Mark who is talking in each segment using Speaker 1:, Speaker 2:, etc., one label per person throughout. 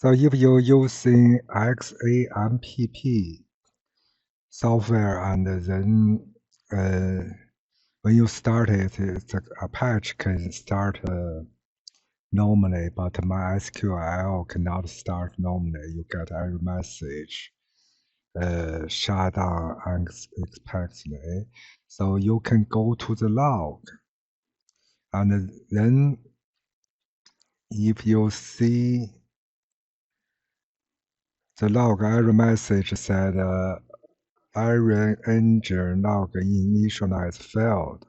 Speaker 1: So if you're using XAMPP software and then when you start it, a patch can start normally, but MySQL cannot start normally. You get error message, shutdown unexpectedly. So you can go to the log, and then if you see the log error message said Aria engine log initialize failed.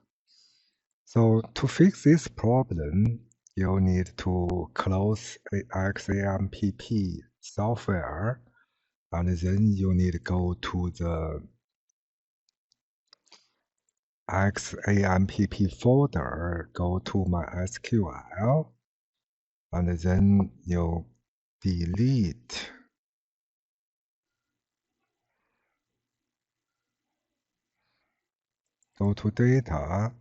Speaker 1: So to fix this problem, you need to close XAMPP software, and then you need to go to the XAMPP folder, go to MySQL, and then you delete. Go to data,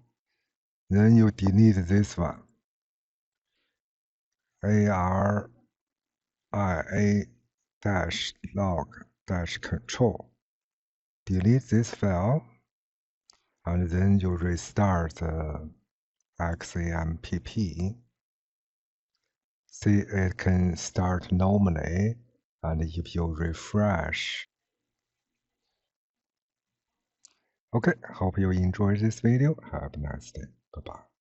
Speaker 1: then you delete this one. ARIA -log -control. Delete this file, and then you restart the XAMPP. See, it can start normally, and if you refresh. Okay, hope you enjoyed this video. Have a nice day. Bye-bye.